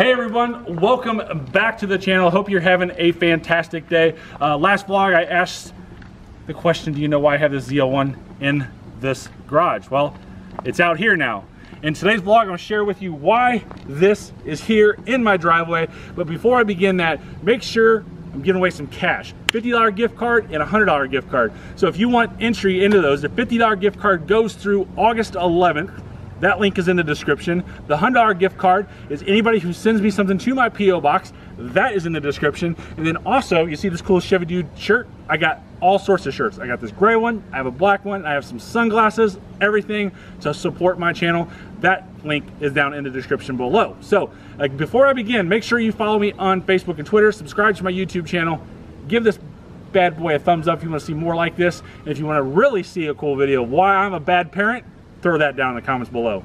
Hey everyone, welcome back to the channel. Hope you're having a fantastic day. Last vlog I asked the question, do you know why I have this ZL1 in this garage? Well, it's out here now. In today's vlog, I'm going to share with you why this is here in my driveway. But before I begin that, make sure I'm giving away some cash. $50 gift card and a $100 gift card. So if you want entry into those, the $50 gift card goes through August 11th. That link is in the description. The $100 gift card is anybody who sends me something to my P.O. box. That is in the description. And then also, you see this cool Chevy Dude shirt? I got all sorts of shirts. I got this gray one, I have a black one, I have some sunglasses, everything to support my channel. That link is down in the description below. So, before I begin, make sure you follow me on Facebook and Twitter, subscribe to my YouTube channel, give this bad boy a thumbs up if you want to see more like this. And if you want to really see a cool video of why I'm a bad parent, throw that down in the comments below.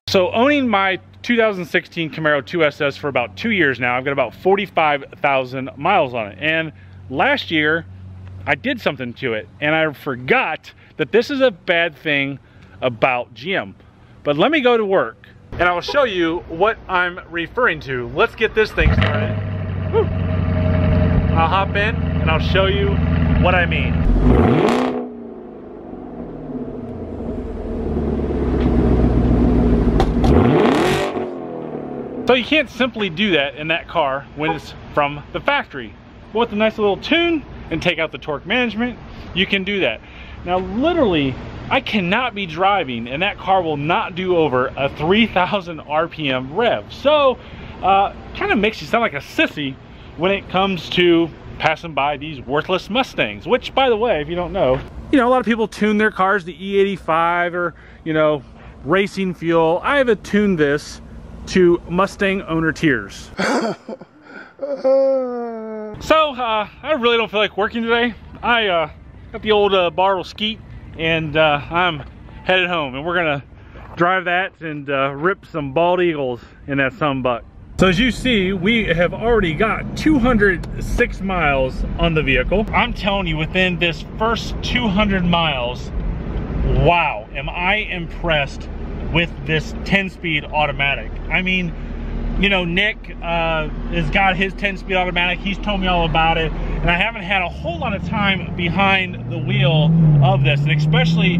So owning my 2016 Camaro 2SS for about 2 years now, I've got about 45,000 miles on it. And last year, I did something to it and I forgot that this is a bad thing about GM. But let me go to work and I will show you what I'm referring to. Let's get this thing started. Woo. I'll hop in and I'll show you what I mean. So you can't simply do that in that car when it's from the factory. But with a nice little tune and take out the torque management, you can do that. Now literally, I cannot be driving and that car will not do over a 3,000 RPM rev. So, kind of makes you sound like a sissy when it comes to passing by these worthless Mustangs, which by the way, if you don't know, a lot of people tune their cars to E85 or, racing fuel. I have tuned this to Mustang owner tears. So, I really don't feel like working today. I got the old borrow skeet and I'm headed home and we're gonna drive that and rip some bald eagles in that sunbuck. So as you see, we have already got 206 miles on the vehicle. I'm telling you, within this first 200 miles, wow, am I impressed with this 10-speed automatic. I mean, Nick has got his 10-speed automatic. He's told me all about it, and I haven't had a whole lot of time behind the wheel of this, and especially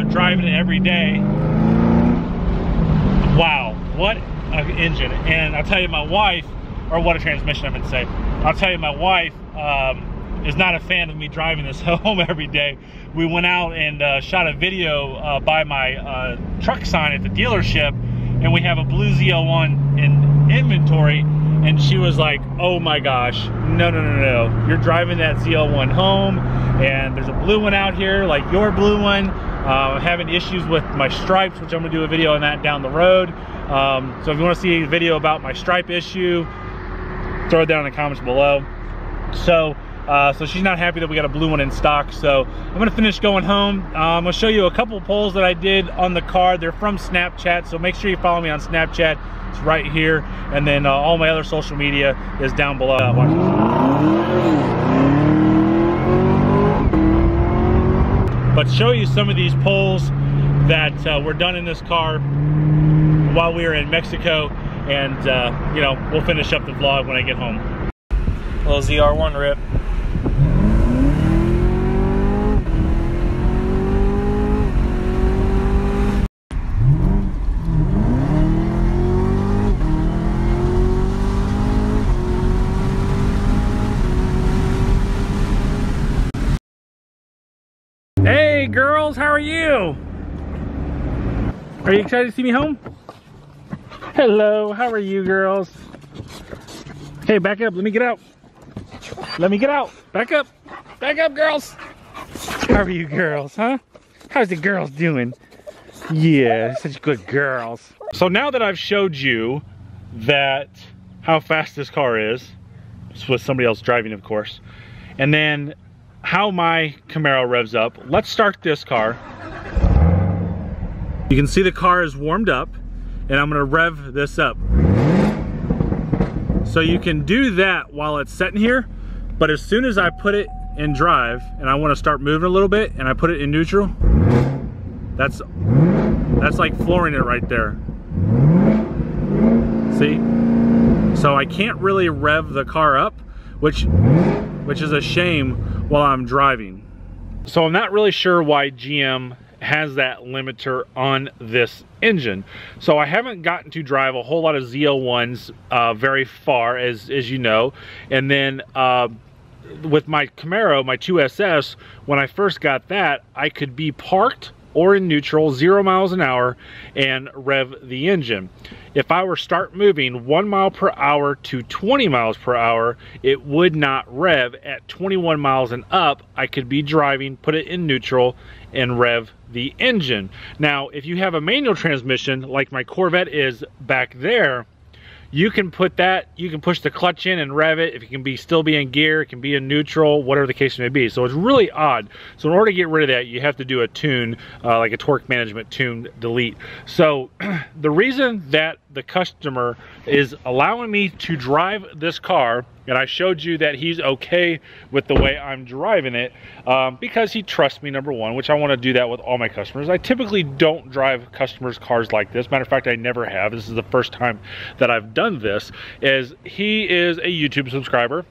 driving it every day. Wow, what an engine. And I'll tell you, my wife, or what a transmission I meant to say, I'll tell you, my wife is not a fan of me driving this home every day. We went out and shot a video by my truck sign at the dealership, and we have a blue ZL1 in inventory, and she was like, oh my gosh, no, you're driving that ZL1 home, and there's a blue one out here like your blue one. I'm having issues with my stripes, which I'm gonna do a video on that down the road. So if you want to see a video about my stripe issue, throw it down in the comments below. So she's not happy that we got a blue one in stock. So I'm gonna finish going home. I'm gonna show you a couple polls that I did on the car. They're from Snapchat, so make sure you follow me on Snapchat. It's right here, and then all my other social media is down below. Watch this. But show you some of these polls that were done in this car while we were in Mexico, and we'll finish up the vlog when I get home. Little ZR1 rip. Hey girls, how are you? Are you excited to see me home? Hello, how are you girls? Hey, back up, let me get out. Let me get out. Back up, girls. How are you girls, huh? How's the girls doing? Yeah, such good girls. So now that I've showed you how fast this car is, it's with somebody else driving, of course, and then how my Camaro revs up, let's start this car. You can see the car is warmed up, and I'm gonna rev this up. So you can do that while it's sitting here, but as soon as I put it in drive and I wanna start moving a little bit and I put it in neutral, that's like flooring it right there. See? So I can't really rev the car up, which is a shame while I'm driving. So I'm not really sure why GM has that limiter on this engine. So I haven't gotten to drive a whole lot of ZL1s very far, as you know. And then with my Camaro, my 2SS, when I first got that, I could be parked or in neutral, 0 miles an hour, and rev the engine. If I were start moving 1 mile per hour to 20 miles per hour, it would not rev. At 21 miles and up, I could be driving, put it in neutral, and rev the engine. Now, if you have a manual transmission, like my Corvette is back there, you can put that, you can push the clutch in and rev it. If it can still be in gear, it can be in neutral, whatever the case may be. So it's really odd. So in order to get rid of that, you have to do a tune, like a torque management tune delete. So the reason that the customer is allowing me to drive this car, and I showed you that he's okay with the way I'm driving it, because he trusts me, number one, which I want to do that with all my customers. I typically don't drive customers' cars like this. Matter of fact, I never have. This is the first time that I've done this. Is he is a YouTube subscriber.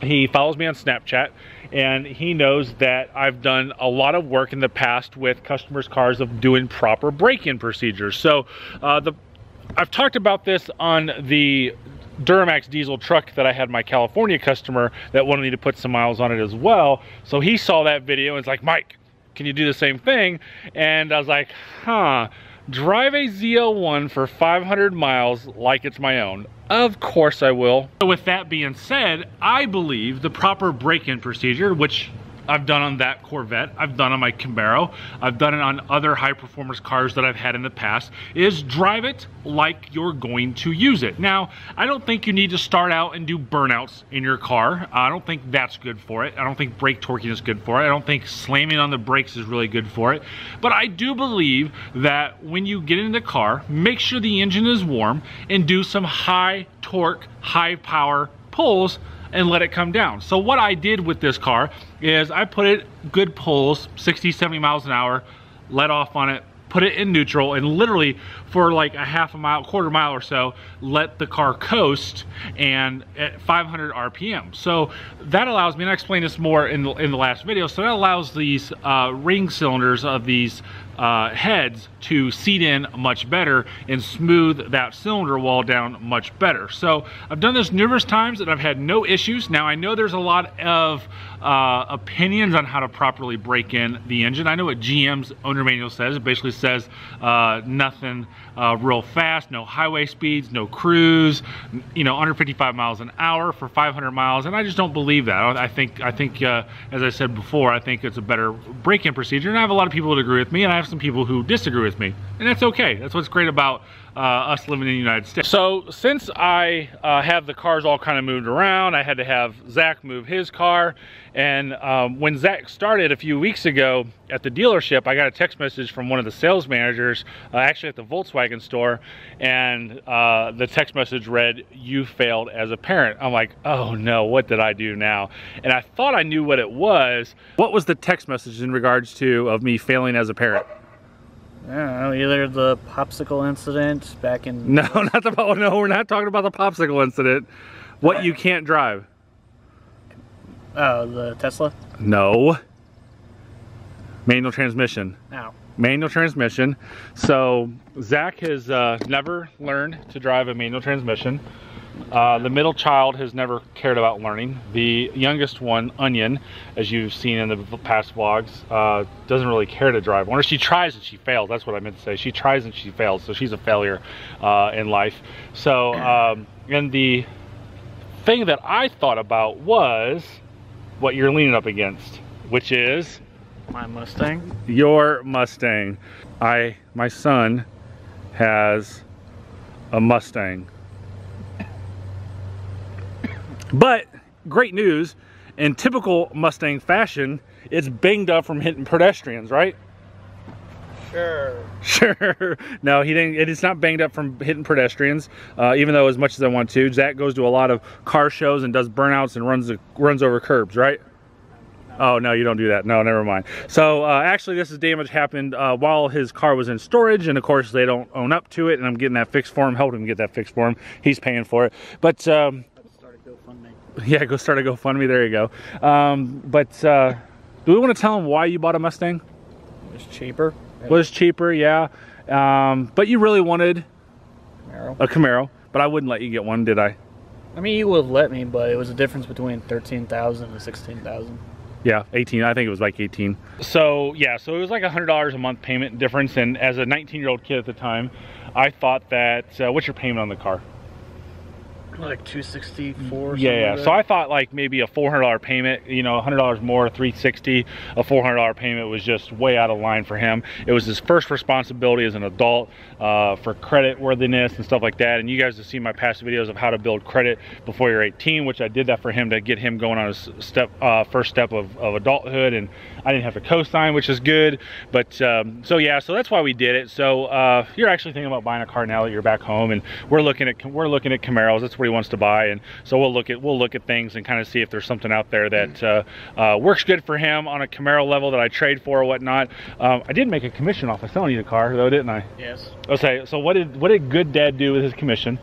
He follows me on Snapchat, and he knows that I've done a lot of work in the past with customers' cars of doing proper break-in procedures. So I've talked about this on the Duramax diesel truck that I had my California customer that wanted me to put some miles on it as well. So he saw that video and was like, Mike, can you do the same thing? And I was like, huh, drive a ZL1 for 500 miles like it's my own. Of course I will. So with that being said, I believe the proper break-in procedure, which I've done on that Corvette, I've done on my Camaro, I've done it on other high performance cars that I've had in the past, is drive it like you're going to use it. Now, I don't think you need to start out and do burnouts in your car. I don't think that's good for it. I don't think brake torquing is good for it. I don't think slamming on the brakes is really good for it. But I do believe that when you get in the car, make sure the engine is warm and do some high torque, high power pulls and let it come down. So what I did with this car is I put it good pulls, 60, 70 miles an hour, let off on it, put it in neutral, and literally for like a half a mile, quarter mile or so, let the car coast and at 500 RPM. So that allows me, and I explained this more in the last video, so that allows these ring cylinders of these heads to seat in much better and smooth that cylinder wall down much better. So I've done this numerous times and I've had no issues. Now I know there's a lot of opinions on how to properly break in the engine. I know what GM's owner manual says. It basically says nothing real fast, no highway speeds, no cruise, you know, under 55 miles an hour for 500 miles, and I just don't believe that. I think as I said before, I think it's a better break-in procedure, and I have a lot of people that agree with me, and I have some people who disagree with me, and that's okay. That's what's great about us living in the United States. So since I have the cars all kind of moved around, I had to have Zach move his car, and when Zach started a few weeks ago at the dealership, I got a text message from one of the sales managers, actually at the Volkswagen store, and the text message read, "You failed as a parent." I'm like, oh no, what did I do now? And I thought I knew what it was. What was the text message in regards to of me failing as a parent? I don't know, either the popsicle incident back in... No, not the, no, we're not talking about the popsicle incident. What you can't drive. Oh, the Tesla? No. Manual transmission. Ow. Manual transmission. So Zach has never learned to drive a manual transmission. The middle child has never cared about learning. The youngest one, Onion, as you've seen in the past vlogs, doesn't really care to drive. Or she tries and she fails. That's what I meant to say. She tries and she fails. So she's a failure in life. So, and the thing that I thought about was what you're leaning up against, which is my Mustang. Your Mustang. My son has a Mustang. But great news, in typical Mustang fashion, it's banged up from hitting pedestrians, right? Sure. No, he didn't. It's not banged up from hitting pedestrians, even though as much as I want to. Zach goes to a lot of car shows and does burnouts and runs over curbs, right? Oh, no, you don't do that. No, never mind. So actually this is damage happened while his car was in storage, and of course they don't own up to it, and I'm getting that fixed for him, helping him get that fixed for him. He's paying for it. But start a GoFundMe. Yeah, go start a GoFundMe. There you go. Do we want to tell him why you bought a Mustang? It was cheaper. Was cheaper, yeah. But you really wanted a Camaro, but I wouldn't let you get one, did I? I mean, you would have let me, but it was a difference between 13,000 and 16,000. Yeah, 18. I think it was like 18. So yeah, so it was like $100 a month payment difference. And as a 19-year-old kid at the time, I thought that what's your payment on the car? Like 264. Yeah. Like So I thought like maybe a $400 payment, you know, $100 more, $360. A $400 payment was just way out of line for him. It was his first responsibility as an adult for credit worthiness and stuff like that. And you guys have seen my past videos of how to build credit before you're 18, which I did that for him to get him going on his first step of adulthood. And I didn't have to co-sign, which is good. But so yeah, so that's why we did it. So you're actually thinking about buying a car now that you're back home, and we're looking at Camaros. That's what he wants to buy, and so we'll look at things and kind of see if there's something out there that works good for him on a Camaro level that I trade for or whatnot. I did make a commission off of selling you the car though, didn't I? Yes. Okay, so what did Good Dad do with his commission?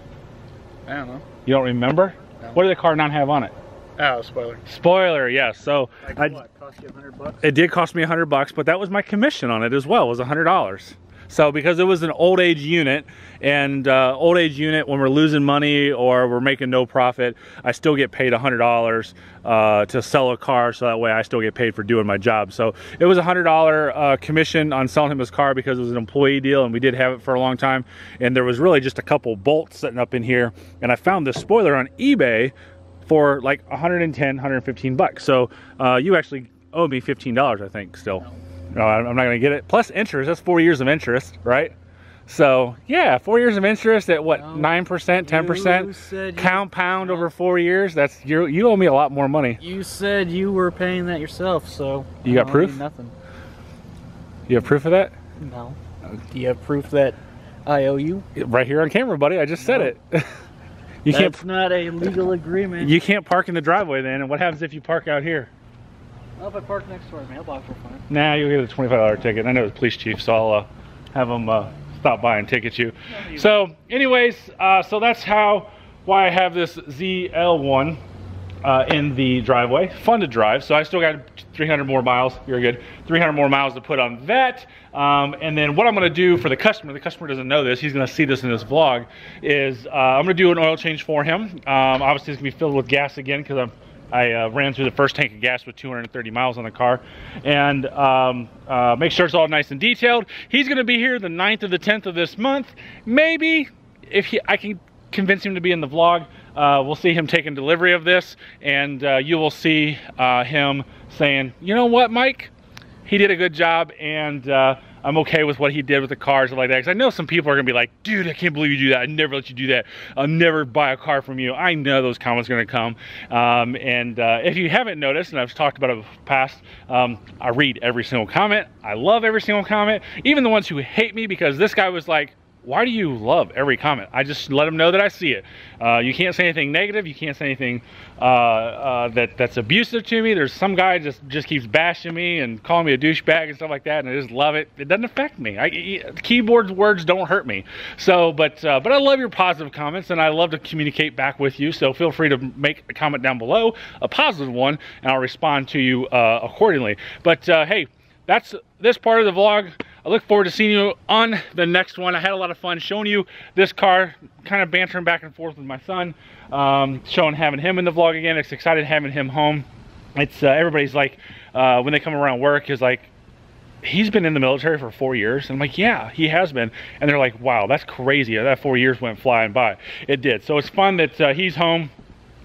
I don't know. You don't remember? No. What did the car not have on it? Oh, spoiler. Spoiler, yes. So like what? Cost you $100? It did cost me $100, but that was my commission on it as well. It was $100. So because it was an old age unit, and old age unit, when we're losing money or we're making no profit, I still get paid $100 to sell a car, so that way I still get paid for doing my job. So it was a $100 commission on selling him his car because it was an employee deal, and we did have it for a long time. And there was really just a couple bolts sitting up in here, and I found this spoiler on eBay for like 110, 115 bucks. So you actually owe me $15, I think, still. No, I'm not going to get it. Plus interest, that's 4 years of interest, right? So, yeah, 4 years of interest at what, 9%, 10%? Compound over 4 years, that's, you owe me a lot more money. You said you were paying that yourself, so... You got proof? Nothing. You have proof of that? No. Do you have proof that I owe you? Right here on camera, buddy, I just said it. That's not a legal agreement. You can't park in the driveway then, and what happens if you park out here? Well, if I park next to our mailbox, we're fine. Nah, you'll get a $25 ticket. I know the police chief, so I'll have him stop by and ticket you. So, anyways, so that's why I have this ZL1 in the driveway. Fun to drive. So I still got 300 more miles. You're good. 300 more miles to put on that. And then what I'm going to do for the customer doesn't know this, he's going to see this in this vlog, is I'm going to do an oil change for him. Obviously, it's going to be filled with gas again because I ran through the first tank of gas with 230 miles on the car, and make sure it's all nice and detailed. He's going to be here the 9th or the 10th of this month. Maybe if I can convince him to be in the vlog, we'll see him taking delivery of this, and you will see him saying, you know what, Mike, he did a good job, and I'm okay with what he did with the cars and like that. Because I know some people are gonna be like, dude, I can't believe you do that. I never let you do that. I'll never buy a car from you. I know those comments are gonna come. If you haven't noticed, and I've talked about it in the past, I read every single comment. I love every single comment, even the ones who hate me, because this guy was like, why do you love every comment? I just let them know that I see it. You can't say anything negative. You can't say anything that's abusive to me. There's some guy just keeps bashing me and calling me a douchebag and stuff like that, and I just love it. It doesn't affect me. Keyboard words don't hurt me. So, but I love your positive comments, and I love to communicate back with you. So feel free to make a comment down below, a positive one, and I'll respond to you accordingly. But hey, that's this part of the vlog. I look forward to seeing you on the next one. I had a lot of fun showing you this car, kind of bantering back and forth with my son, having him in the vlog again. It's excited having him home. It's everybody's like, when they come around work, is like, he's been in the military for 4 years. And I'm like, yeah, he has been. And they're like, wow, that's crazy. That 4 years went flying by. It did. So it's fun that he's home.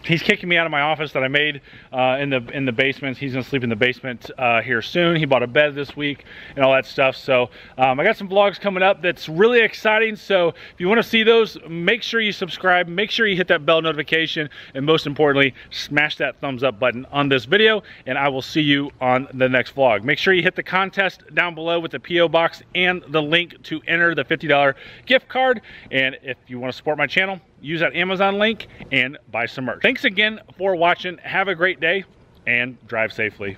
he's kicking me out of my office that I made in the basement. He's gonna sleep in the basement here soon. He bought a bed this week and all that stuff. So I got some vlogs coming up that's really exciting. So if you want to see those, make sure you subscribe, make sure you hit that bell notification, and most importantly, smash that thumbs up button on this video, and I will see you on the next vlog. Make sure you hit the contest down below with the PO box and the link to enter the $50 gift card. And if you want to support my channel, use that Amazon link and buy some merch. Thanks again for watching. Have a great day and drive safely.